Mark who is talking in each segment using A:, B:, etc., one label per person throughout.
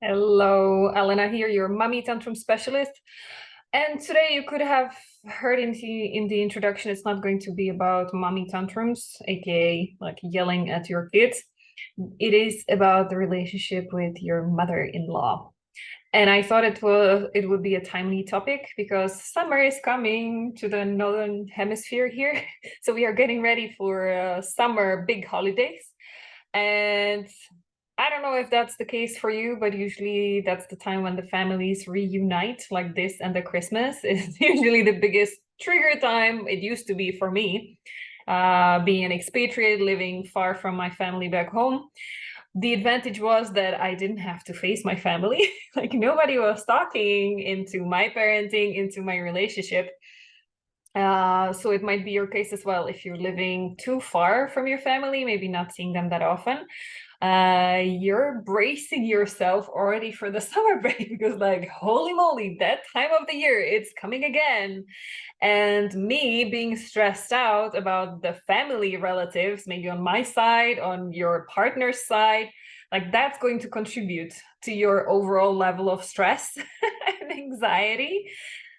A: Hello, Alena here, your mommy tantrum specialist. And today you could have heard in the introduction, it's not going to be about mommy tantrums, aka like yelling at your kids. It is about the relationship with your mother-in-law. And I thought it would be a timely topic because summer is coming to the northern hemisphere here. So we are getting ready for summer big holidays. And I don't know if that's the case for you, but usually that's the time when the families reunite, like this and the Christmas is usually the biggest trigger time. It used to be for me, being an expatriate living far from my family back home. The advantage was that I didn't have to face my family. Like nobody was talking into my parenting, into my relationship. So it might be your case as well if you're living too far from your family, maybe not seeing them that often. You're bracing yourself already for the summer break because, like, holy moly, that time of the year, it's coming again. And me being stressed out about the family relatives, maybe on my side, on your partner's side, like that's going to contribute to your overall level of stress and anxiety.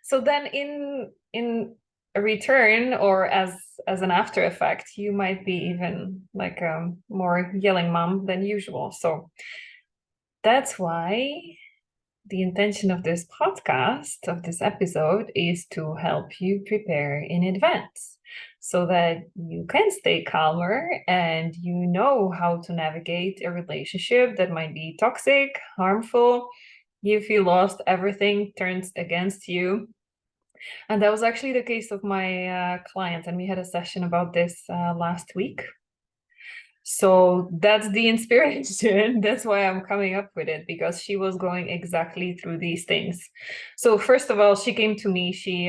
A: So then in a return or as an after effect, you might be even like a more yelling mom than usual. So that's why the intention of this podcast, of this episode, is to help you prepare in advance so that you can stay calmer and you know how to navigate a relationship that might be toxic, harmful. If you lost everything, turns against you. And that was actually the case of my client, and we had a session about this last week. So that's the inspiration. That's why I'm coming up with it, because she was going exactly through these things. So first of all, she came to me. She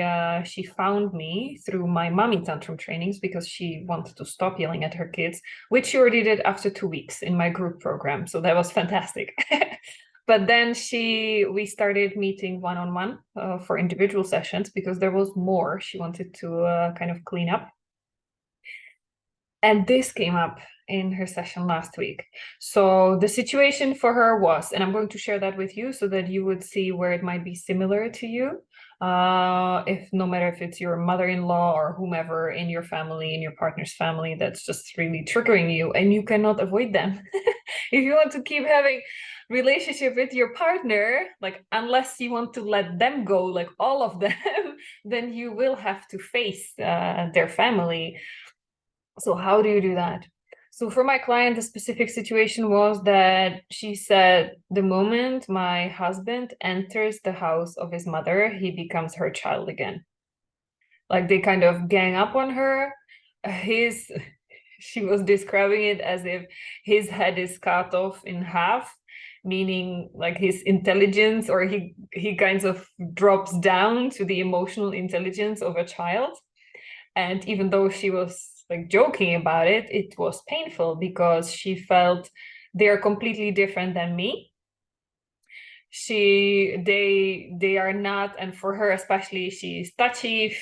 A: found me through my mommy tantrum trainings because she wanted to stop yelling at her kids, which she already did after 2 weeks in my group program. So that was fantastic. But then we started meeting one-on-one for individual sessions because there was more she wanted to kind of clean up. And this came up in her session last week. So the situation for her was, and I'm going to share that with you so that you would see where it might be similar to you. If no matter if it's your mother-in-law or whomever in your family, in your partner's family, that's just really triggering you and you cannot avoid them. If you want to keep having relationship with your partner, like unless you want to let them go, like all of them, then you will have to face their family. So how do you do that? So for my client, the specific situation was that she said, the moment my husband enters the house of his mother, he becomes her child again. Like they kind of gang up on her. She was describing it as if his head is cut off in half, meaning like his intelligence, or he kinds of drops down to the emotional intelligence of a child. And even though she was like joking about it, it was painful because she felt they are completely different than me. They are not, and for her especially, she's touchy,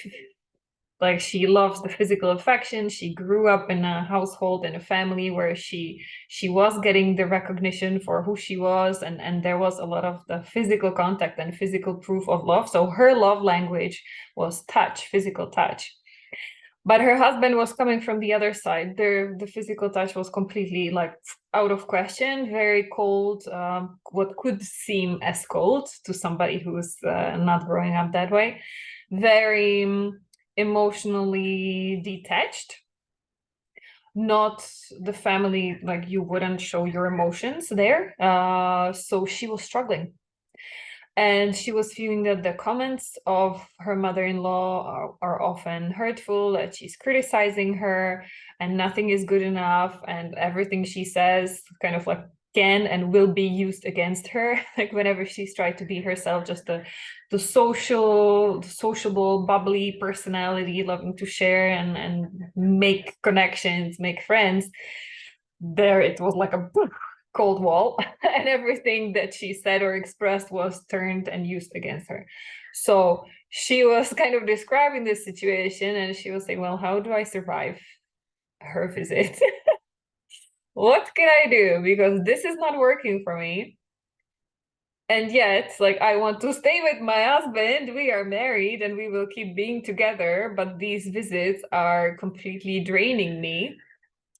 A: like she loves the physical affection. She grew up in a household, in a family where she was getting the recognition for who she was, and there was a lot of the physical contact and physical proof of love. So her love language was touch, physical touch. But her husband was coming from the other side. The physical touch was completely like out of question, very cold, what could seem as cold to somebody who's not growing up that way, very emotionally detached. Not the family, like you wouldn't show your emotions there. So she was struggling. And she was feeling that the comments of her mother-in-law are often hurtful, that she's criticizing her and nothing is good enough, and everything she says kind of like can and will be used against her. Like whenever she's tried to be herself, just the sociable, bubbly personality, loving to share and make connections, make friends. There it was like a cold wall, and everything that she said or expressed was turned and used against her. So she was kind of describing this situation and she was saying, well, how do I survive her visit? What can I do? Because this is not working for me. And yet, like, I want to stay with my husband. We are married and we will keep being together. But these visits are completely draining me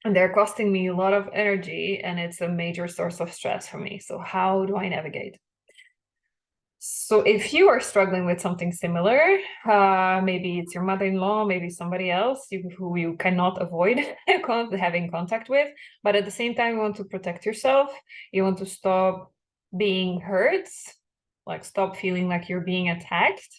A: and they're costing me a lot of energy. And it's a major source of stress for me. So, how do I navigate? So if you are struggling with something similar, maybe it's your mother-in-law, maybe somebody else who you cannot avoid having contact with, but at the same time, you want to protect yourself. You want to stop being hurt, like stop feeling like you're being attacked.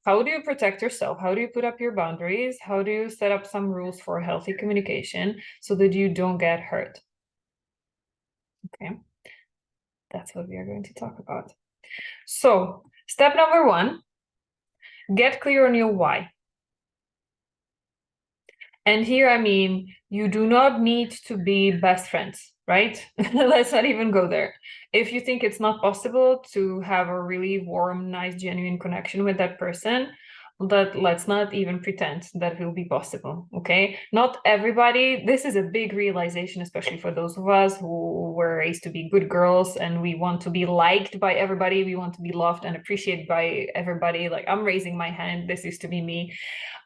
A: How do you protect yourself? How do you put up your boundaries? How do you set up some rules for healthy communication so that you don't get hurt? Okay, that's what we are going to talk about. So, step number one, get clear on your why. And here, I mean, you do not need to be best friends, right? Let's not even go there. If you think it's not possible to have a really warm, nice, genuine connection with that person, let's not even pretend that will be possible, okay? Not everybody, this is a big realization, especially for those of us who were raised to be good girls and we want to be liked by everybody, we want to be loved and appreciated by everybody. Like, I'm raising my hand, this used to be me.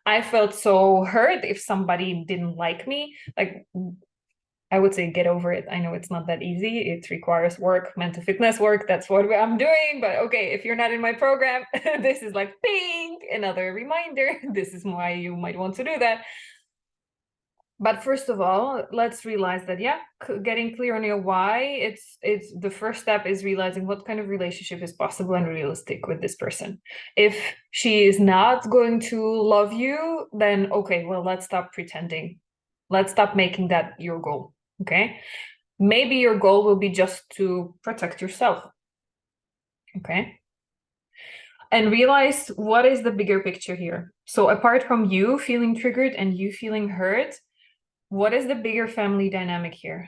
A: I felt so hurt if somebody didn't like me. Like, I would say get over it. I know it's not that easy. It requires work, mental fitness work. That's what I'm doing. But okay, if you're not in my program, this is like ping, another reminder. This is why you might want to do that. But first of all, let's realize that, yeah, getting clear on your why, it's the first step is realizing what kind of relationship is possible and realistic with this person. If she is not going to love you, then okay, well, let's stop pretending. Let's stop making that your goal, okay? Maybe your goal will be just to protect yourself, okay? And realize what is the bigger picture here. So apart from you feeling triggered and you feeling hurt, what is the bigger family dynamic here?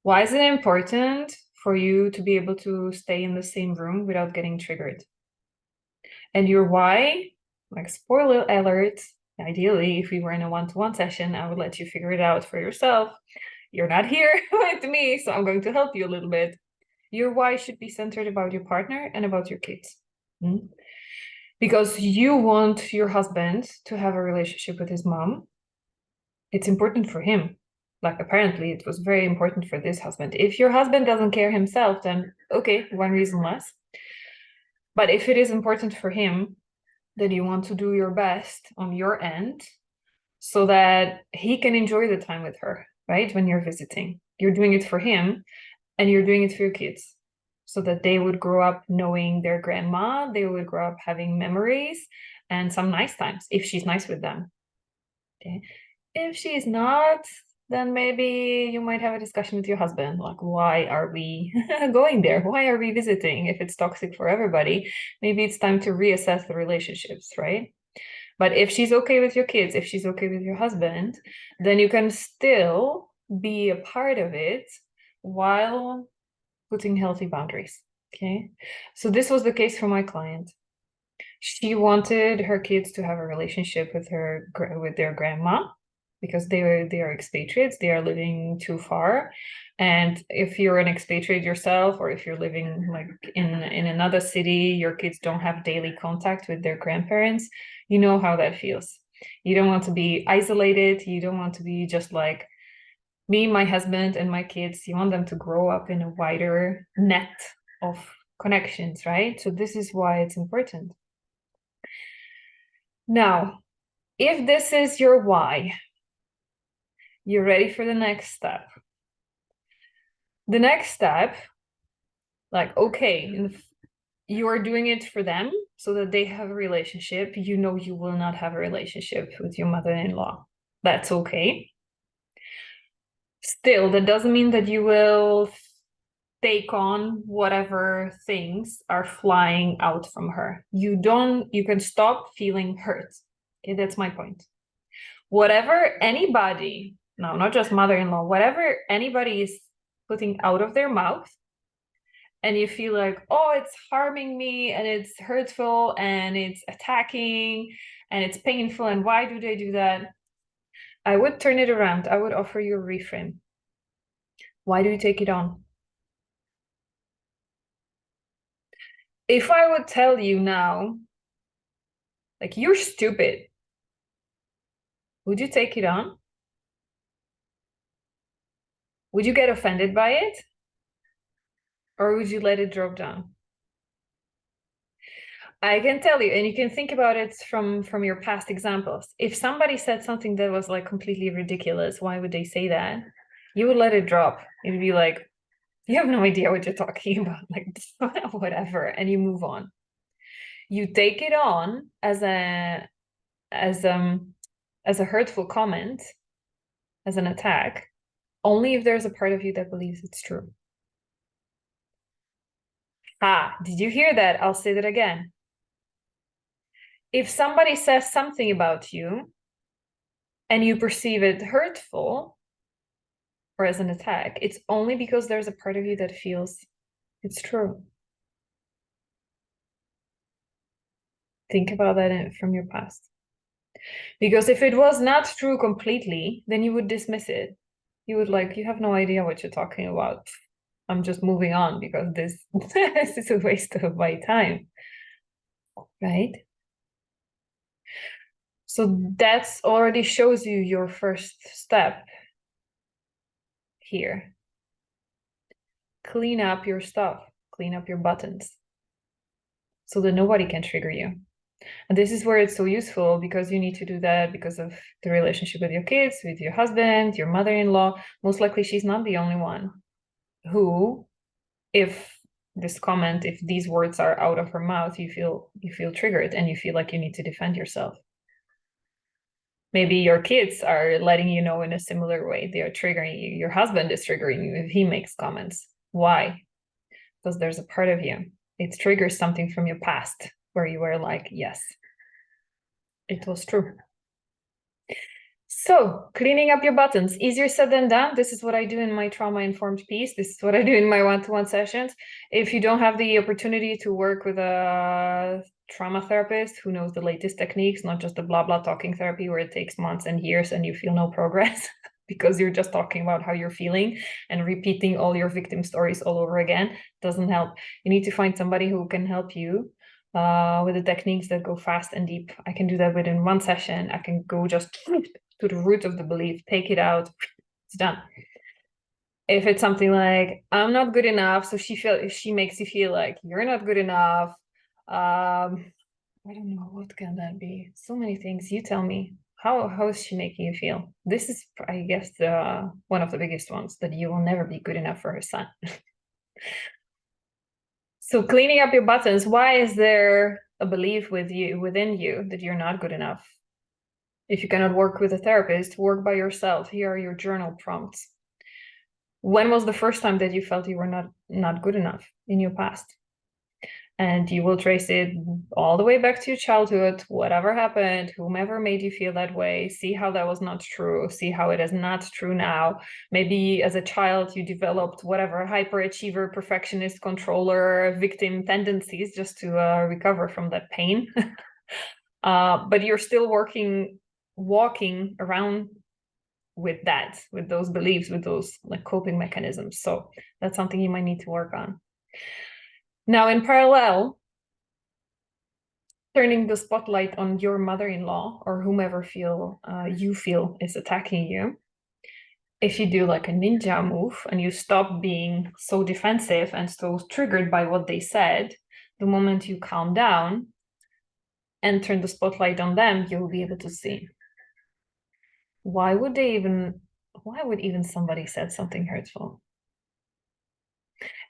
A: Why is it important for you to be able to stay in the same room without getting triggered? And your why, like, spoiler alert, ideally, if we were in a one-to-one session, I would let you figure it out for yourself. You're not here with me, so I'm going to help you a little bit. Your why should be centered about your partner and about your kids. Because you want your husband to have a relationship with his mom. It's important for him. Like, apparently it was very important for this husband. If your husband doesn't care himself, then okay, one reason less. But if it is important for him, then you want to do your best on your end so that he can enjoy the time with her, right? When you're visiting, you're doing it for him and you're doing it for your kids so that they would grow up knowing their grandma, they would grow up having memories and some nice times if she's nice with them. Okay. If she's not, then maybe you might have a discussion with your husband, like, why are we going there? Why are we visiting? If it's toxic for everybody, maybe it's time to reassess the relationships, right? But if she's okay with your kids, if she's okay with your husband, then you can still be a part of it while putting healthy boundaries, okay? So this was the case for my client. She wanted her kids to have a relationship with their grandma because they are expatriates, they are living too far. And if you're an expatriate yourself, or if you're living like in another city, your kids don't have daily contact with their grandparents, you know how that feels. You don't want to be isolated, you don't want to be just like me, my husband, and my kids. You want them to grow up in a wider net of connections, right? So this is why it's important. Now, if this is your why, you're ready for the next step. The next step, like, okay, you are doing it for them so that they have a relationship. You know you will not have a relationship with your mother-in-law. That's okay. Still, that doesn't mean that you will take on whatever things are flying out from her. You can stop feeling hurt. Okay, that's my point. Whatever anybody, no, not just mother-in-law, whatever anybody is putting out of their mouth, and you feel like, oh, it's harming me and it's hurtful and it's attacking and it's painful, and why do they do that? I would turn it around. I would offer you a reframe. Why do you take it on? If I would tell you now, like, you're stupid, would you take it on? Would you get offended by it? Or would you let it drop down? I can tell you, and you can think about it from your past examples. If somebody said something that was like completely ridiculous, why would they say that? You would let it drop. It would be like, you have no idea what you're talking about, like whatever, and you move on. You take it on as as a hurtful comment, as an attack, only if there's a part of you that believes it's true. Ah, did you hear that? I'll say that again. If somebody says something about you and you perceive it hurtful or as an attack, it's only because there's a part of you that feels it's true. Think about that from your past. Because if it was not true completely, then you would dismiss it. You would like, you have no idea what you're talking about. I'm just moving on because this, this is a waste of my time. Right? So that's already shows you your first step here. Clean up your stuff, clean up your buttons so that nobody can trigger you. And this is where it's so useful because you need to do that because of the relationship with your kids, with your husband, your mother-in-law. Most likely she's not the only one who, if this comment, if these words are out of her mouth, you feel triggered and you feel like you need to defend yourself. Maybe your kids are letting you know in a similar way. They are triggering you. Your husband is triggering you if he makes comments. Why? Because there's a part of you. It triggers something from your past where you were like, yes, it was true. So, cleaning up your buttons, easier said than done. This is what I do in my trauma-informed piece. This is what I do in my one-to-one sessions. If you don't have the opportunity to work with a trauma therapist who knows the latest techniques, not just the blah blah talking therapy where it takes months and years and you feel no progress because you're just talking about how you're feeling and repeating all your victim stories all over again, doesn't help. You need to find somebody who can help you with the techniques that go fast and deep. I can do that within one session. I can go just to the root of the belief, take it out, it's done. If it's something like, I'm not good enough, so she makes you feel like you're not good enough. I don't know, what can that be? So many things. You tell me. How is she making you feel? This is, I guess, one of the biggest ones, that you will never be good enough for her son. So cleaning up your buttons, why is there a belief within you that you're not good enough? If you cannot work with a therapist, work by yourself. Here are your journal prompts. When was the first time that you felt you were not good enough in your past? And you will trace it all the way back to your childhood, whatever happened, whomever made you feel that way, see how that was not true, see how it is not true now. Maybe as a child, you developed whatever hyperachiever, perfectionist, controller, victim tendencies just to recover from that pain. But you're still walking around with that, with those beliefs, with those like coping mechanisms. So that's something you might need to work on. Now, in parallel, turning the spotlight on your mother-in-law or whomever you feel is attacking you. If you do like a ninja move and you stop being so defensive and so triggered by what they said, the moment you calm down and turn the spotlight on them, you'll be able to see. Why would even somebody said something hurtful?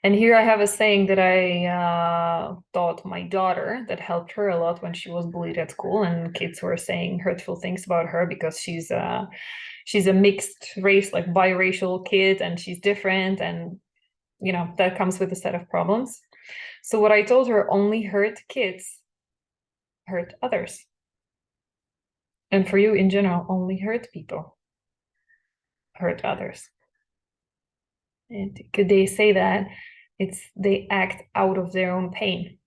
A: And here I have a saying that I taught my daughter that helped her a lot when she was bullied at school, and kids were saying hurtful things about her because she's a mixed race, like biracial kid, and she's different, and you know that comes with a set of problems. So what I told her, only hurt kids hurt others. And for you in general, only hurt people hurt others. And could they say that they act out of their own pain?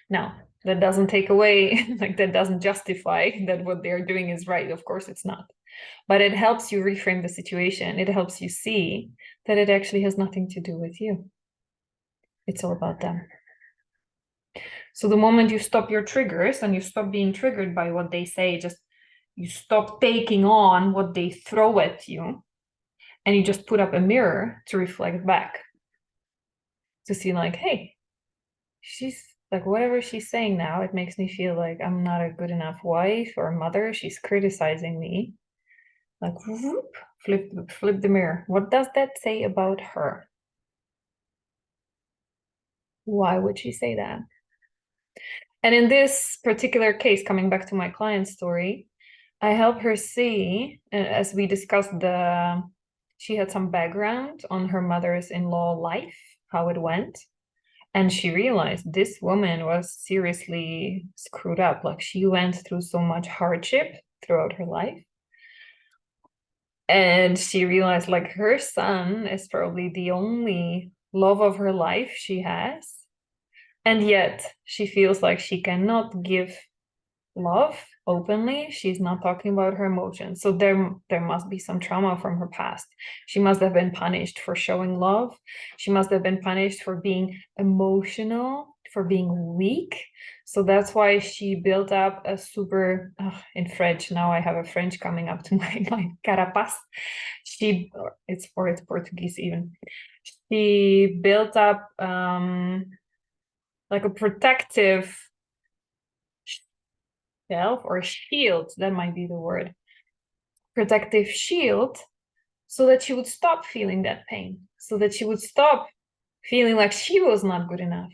A: Now, that doesn't take away, like that doesn't justify that what they're doing is right. Of course it's not. But it helps you reframe the situation. It helps you see that it actually has nothing to do with you. It's all about them. So the moment you stop your triggers and you stop being triggered by what they say, just you stop taking on what they throw at you, and you just put up a mirror to reflect back, to see like, hey, she's like, whatever she's saying now, it makes me feel like I'm not a good enough wife or mother. She's criticizing me. Like, whoop, flip the mirror. What does that say about her? Why would she say that? And in this particular case, coming back to my client story, I help her see, as we discussed, she had some background on her mother's-in-law life, how it went. And she realized this woman was seriously screwed up. Like, she went through so much hardship throughout her life. And she realized like her son is probably the only love of her life she has. And yet she feels like she cannot give love openly. She's not talking about her emotions. So there must be some trauma from her past. She must have been punished for showing love. She must have been punished for being emotional, for being weak. So that's why she built up a super, in French, now I have a French coming up to my carapace. It's Portuguese even. She built up like a protective shelf or shield, that might be the word, protective shield, so that she would stop feeling that pain, so that she would stop feeling like she was not good enough.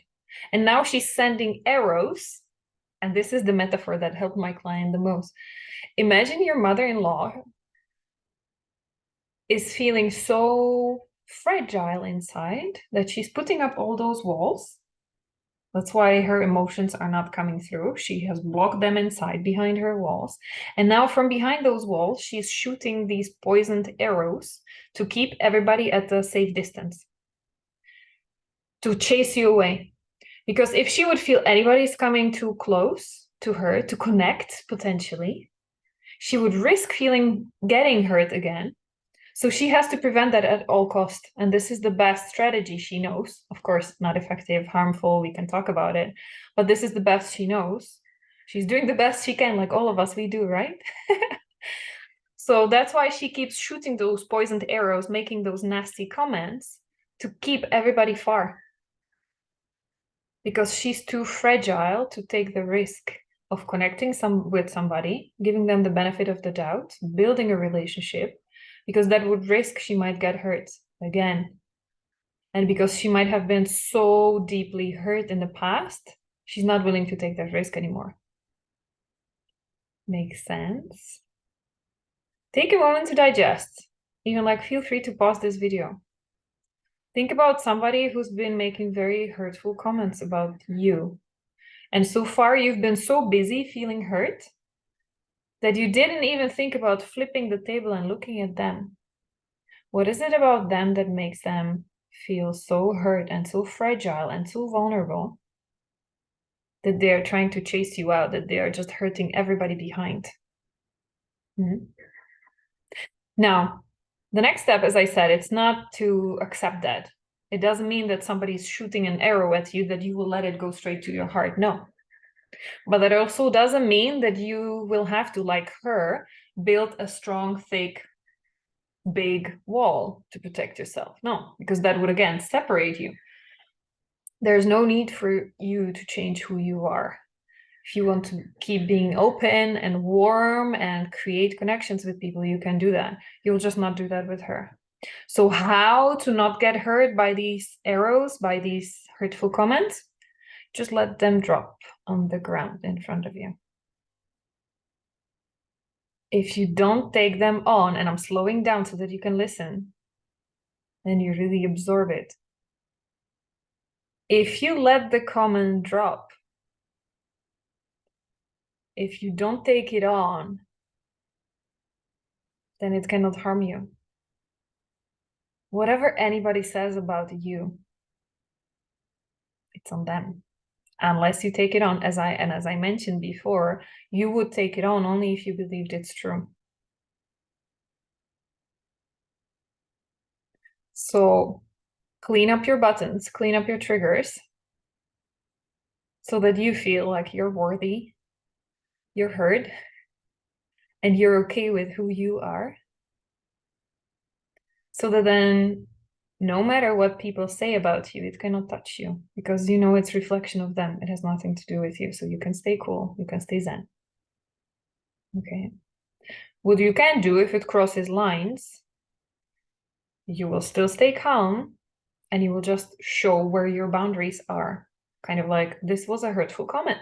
A: And now she's sending arrows, and this is the metaphor that helped my client the most. Imagine your mother-in-law is feeling so fragile inside that she's putting up all those walls. That's why her emotions are not coming through. She has blocked them inside behind her walls. And now from behind those walls, she's shooting these poisoned arrows to keep everybody at a safe distance, to chase you away. Because if she would feel anybody's coming too close to her to connect potentially, she would risk getting hurt again. So she has to prevent that at all cost. And this is the best strategy she knows. Of course, not effective, harmful, we can talk about it. But this is the best she knows. She's doing the best she can, like all of us, we do, right? So that's why she keeps shooting those poisoned arrows, making those nasty comments to keep everybody far. Because she's too fragile to take the risk of connecting with somebody, giving them the benefit of the doubt, building a relationship, because that would risk she might get hurt again. And because she might have been so deeply hurt in the past, she's not willing to take that risk anymore. Makes sense? Take a moment to digest. Even like feel free to pause this video. Think about somebody who's been making very hurtful comments about you. And so far you've been so busy feeling hurt that you didn't even think about flipping the table and looking at them. What is it about them that makes them feel so hurt and so fragile and so vulnerable that they are trying to chase you out, that they are just hurting everybody behind? Now, the next step, as I said, it's not to accept that. It doesn't mean that somebody's shooting an arrow at you that you will let it go straight to your heart. No. But that also doesn't mean that you will have to, like her, build a strong, thick, big wall to protect yourself. No, because that would, again, separate you. There's no need for you to change who you are. If you want to keep being open and warm and create connections with people, you can do that. You'll just not do that with her. So how to not get hurt by these arrows, by these hurtful comments? Just let them drop on the ground in front of you. If you don't take them on, and I'm slowing down so that you can listen, then you really absorb it. If you let the comment drop, if you don't take it on, then it cannot harm you. Whatever anybody says about you, it's on them. Unless you take it on, as I mentioned before, you would take it on only if you believed it's true. So clean up your buttons, clean up your triggers. so that you feel like you're worthy, you're heard, and you're okay with who you are. So that then no matter what people say about you, it cannot touch you because you know it's reflection of them. It has nothing to do with you. So you can stay cool, you can stay zen. Okay. What you can do if it crosses lines, you will still stay calm and you will just show where your boundaries are. Kind of like, this was a hurtful comment.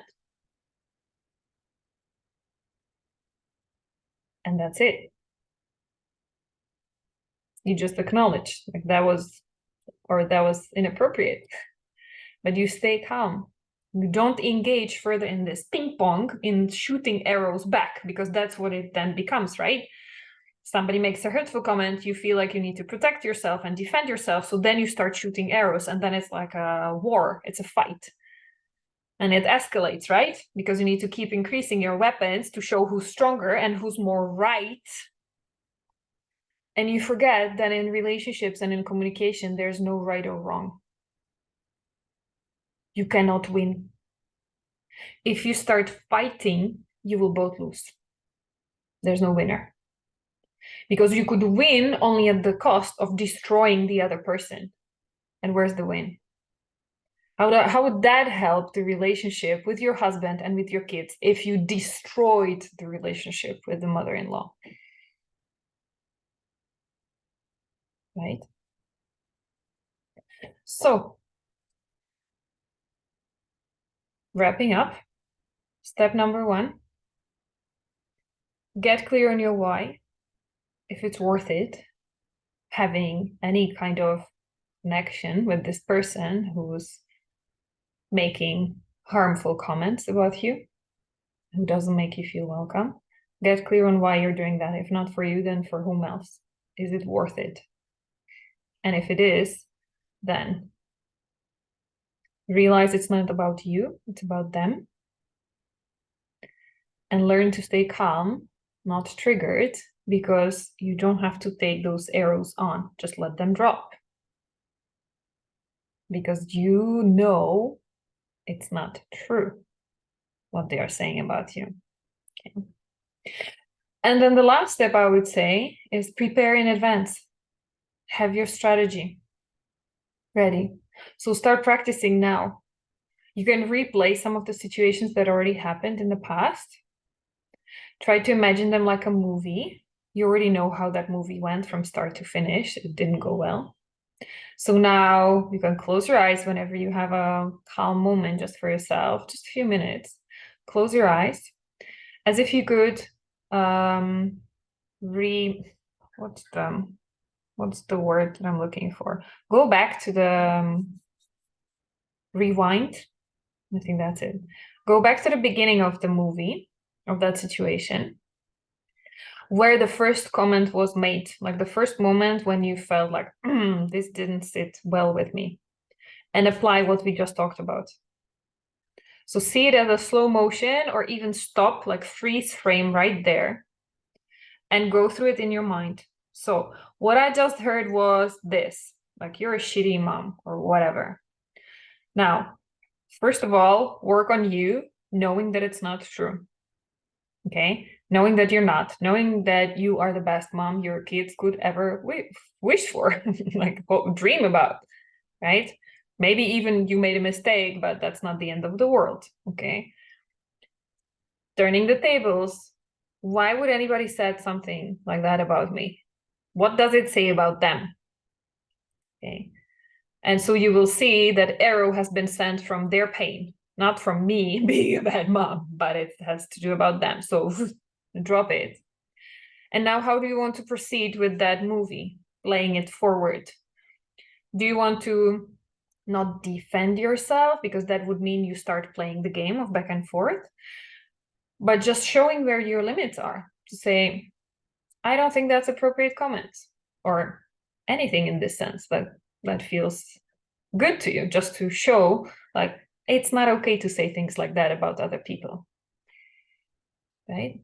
A: And that's it. You just acknowledge like that was inappropriate, but you stay calm. You don't engage further in this ping pong in shooting arrows back because that's what it then becomes, right? Somebody makes a hurtful comment, you feel like you need to protect yourself and defend yourself. So then you start shooting arrows and then it's like a war, it's a fight. And it escalates, right? Because you need to keep increasing your weapons to show who's stronger and who's more right. And you forget that in relationships and in communication, there's no right or wrong. You cannot win. If you start fighting, you will both lose. There's no winner. Because you could win only at the cost of destroying the other person. And where's the win? How would that help the relationship with your husband and with your kids if you destroyed the relationship with the mother-in-law? Right? So, wrapping up, step number 1, get clear on your why, if it's worth it, having any kind of connection with this person who's making harmful comments about you, who doesn't make you feel welcome. Get clear on why you're doing that. If not for you, then for whom else? Is it worth it? And if it is, then realize it's not about you, it's about them. And learn to stay calm, not triggered, because you don't have to take those arrows on. Just let them drop. Because you know it's not true what they are saying about you. Okay. And then the last step I would say is prepare in advance. Have your strategy ready. So start practicing now. You can replay some of the situations that already happened in the past. Try to imagine them like a movie. You already know how that movie went from start to finish. It didn't go well. So now you can close your eyes whenever you have a calm moment just for yourself, just a few minutes. Close your eyes as if you could what's the word that I'm looking for? Go back to the rewind. I think that's it. Go back to the beginning of the movie, of that situation, where the first comment was made, like the first moment when you felt like, this didn't sit well with me, and apply what we just talked about. So see it as a slow motion or even stop, like freeze frame right there and go through it in your mind. So what I just heard was this, like you're a shitty mom or whatever. Now, first of all, work on you knowing that it's not true. Okay? Knowing that you're not, knowing that you are the best mom your kids could ever wish for, like dream about, right? Maybe even you made a mistake, but that's not the end of the world. Okay? Turning the tables. Why would anybody said something like that about me? What does it say about them? Okay. And so you will see that arrow has been sent from their pain, not from me being a bad mom, but it has to do about them. So drop it. And now how do you want to proceed with that movie, playing it forward? Do you want to not defend yourself, because that would mean you start playing the game of back and forth, but just showing where your limits are, to say, I don't think that's appropriate comments, or anything in this sense that feels good to you, just to show like it's not okay to say things like that about other people, right?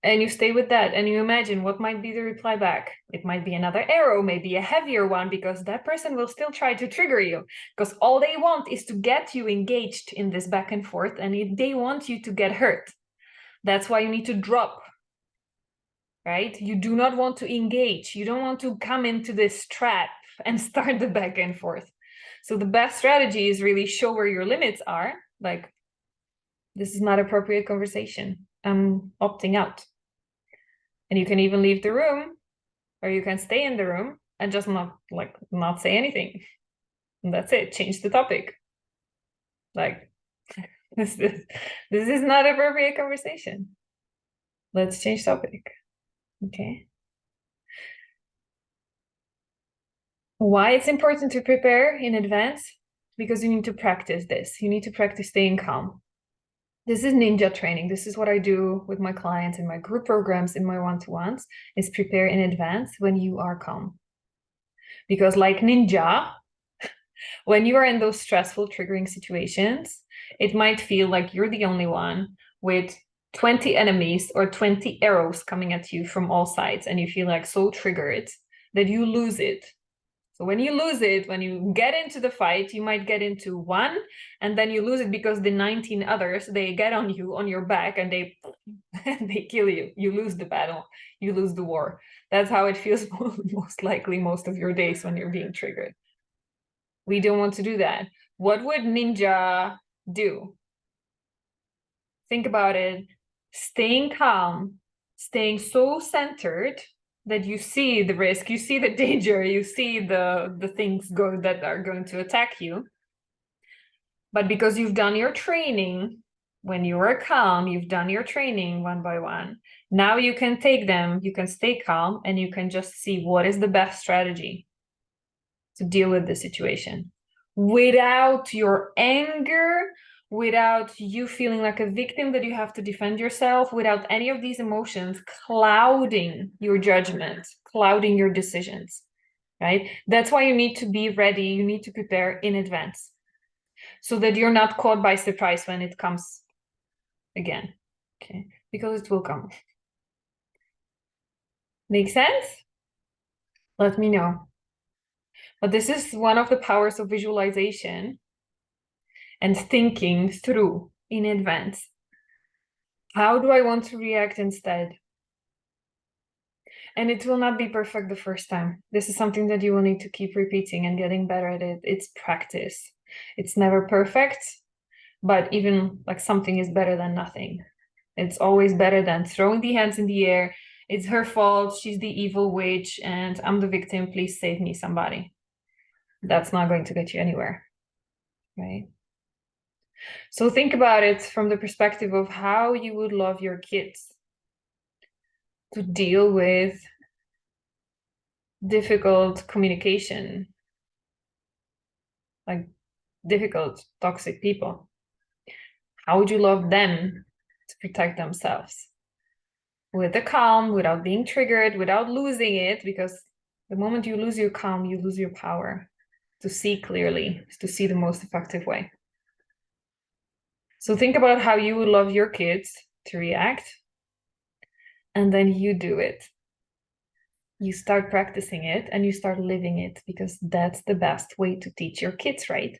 A: And you stay with that and you imagine what might be the reply back. It might be another arrow, maybe a heavier one, because that person will still try to trigger you, because all they want is to get you engaged in this back and forth, and they want you to get hurt. That's why you need to drop, right? You do not want to engage. You don't want to come into this trap and start the back and forth. So the best strategy is really show where your limits are. Like, this is not appropriate conversation. I'm opting out. And you can even leave the room, or you can stay in the room and just not say anything. And that's it. Change the topic. Like, this is not appropriate conversation. Let's change topic. Okay. Why it's important to prepare in advance? Because you need to practice this. You need to practice staying calm. This is ninja training. This is what I do with my clients in my group programs, in my one-to-ones, is prepare in advance when you are calm. Because like ninja, when you are in those stressful, triggering situations, it might feel like you're the only one with 20 enemies or 20 arrows coming at you from all sides, and you feel like so triggered that you lose it. So when you lose it, when you get into the fight, you might get into one, and then you lose it because the 19 others, they get on you, on your back, and they kill you. You lose the battle. You lose the war. That's how it feels most likely most of your days when you're being triggered. We don't want to do that. What would ninja do? Think about it. Staying calm, staying so centered that you see the risk, you see the danger, you see the things that are going to attack you. But because you've done your training, when you are calm, you've done your training one by one. Now you can take them, you can stay calm, and you can just see what is the best strategy to deal with the situation without your anger, without you feeling like a victim that you have to defend yourself, without any of these emotions clouding your judgment, clouding your decisions, right? That's why you need to be ready. You need to prepare in advance so that you're not caught by surprise when it comes again, okay? Because it will come. Make sense? Let me know. But this is one of the powers of visualization and thinking through in advance. How do I want to react instead? And it will not be perfect the first time. This is something that you will need to keep repeating and getting better at it. It's practice. It's never perfect, but even like something is better than nothing. It's always better than throwing the hands in the air. It's her fault. She's the evil witch and I'm the victim. Please save me, somebody. That's not going to get you anywhere, right? So think about it from the perspective of how you would love your kids to deal with difficult communication, like difficult, toxic people. How would you love them to protect themselves? With the calm, without being triggered, without losing it, because the moment you lose your calm, you lose your power to see clearly, to see the most effective way. So think about how you would love your kids to react, and then you do it. You start practicing it and you start living it, because that's the best way to teach your kids, right?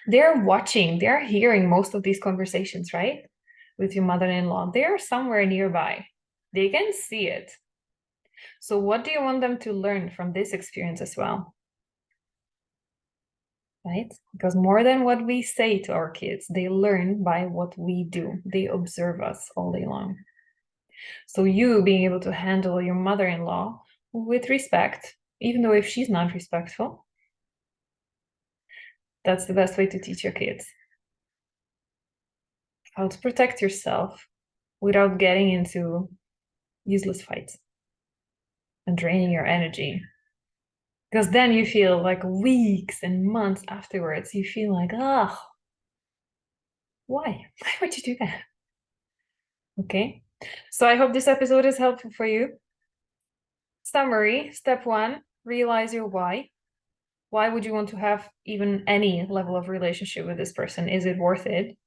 A: They're watching, they're hearing most of these conversations, right? With your mother-in-law. They're somewhere nearby. They can see it. So what do you want them to learn from this experience as well? Right? Because more than what we say to our kids, they learn by what we do. They observe us all day long. So you being able to handle your mother-in-law with respect, even though if she's not respectful, that's the best way to teach your kids how to protect yourself without getting into useless fights and draining your energy. Because then you feel like weeks and months afterwards, you feel like, oh, why? Why would you do that? Okay, so I hope this episode is helpful for you. Summary, step 1, realize your why. Why would you want to have even any level of relationship with this person? Is it worth it?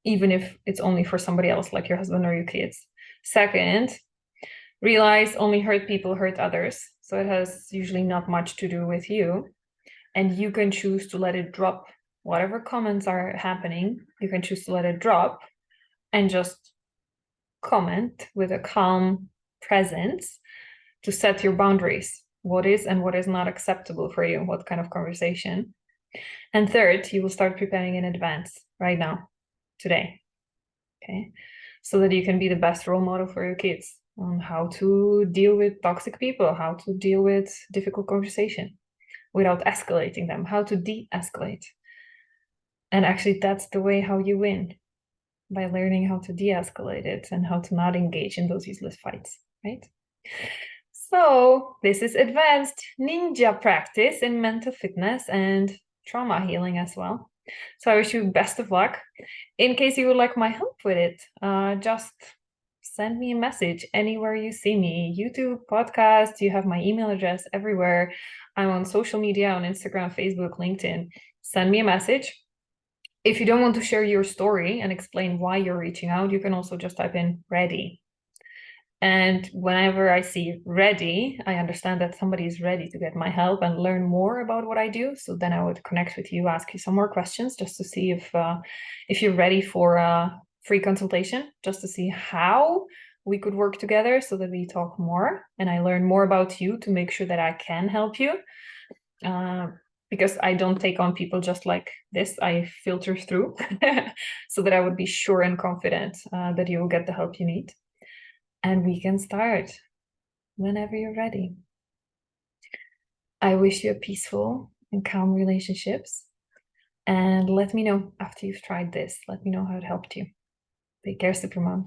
A: Even if it's only for somebody else, like your husband or your kids. Second, realize only hurt people hurt others. So it has usually not much to do with you. And you can choose to let it drop. Whatever comments are happening, you can choose to let it drop and just comment with a calm presence to set your boundaries. What is and what is not acceptable for you? What kind of conversation? And third, you will start preparing in advance right now, today. Okay. So that you can be the best role model for your kids on how to deal with toxic people, how to deal with difficult conversation without escalating them, how to de-escalate. And actually, that's the way how you win, by learning how to de-escalate it and how to not engage in those useless fights, right? So this is advanced ninja practice in mental fitness and trauma healing as well. So I wish you best of luck. In case you would like my help with it, just send me a message anywhere you see me. YouTube, podcast, you have my email address everywhere. I'm on social media, on Instagram, Facebook, LinkedIn. Send me a message. If you don't want to share your story and explain why you're reaching out, you can also just type in ready. And whenever I see ready, I understand that somebody is ready to get my help and learn more about what I do. So then I would connect with you, ask you some more questions just to see if you're ready for a free consultation, just to see how we could work together so that we talk more and I learn more about you to make sure that I can help you. Because I don't take on people just like this. I filter through so that I would be sure and confident that you will get the help you need. And we can start whenever you're ready. I wish you a peaceful and calm relationships. And let me know after you've tried this. Let me know how it helped you. Take care, Supermom.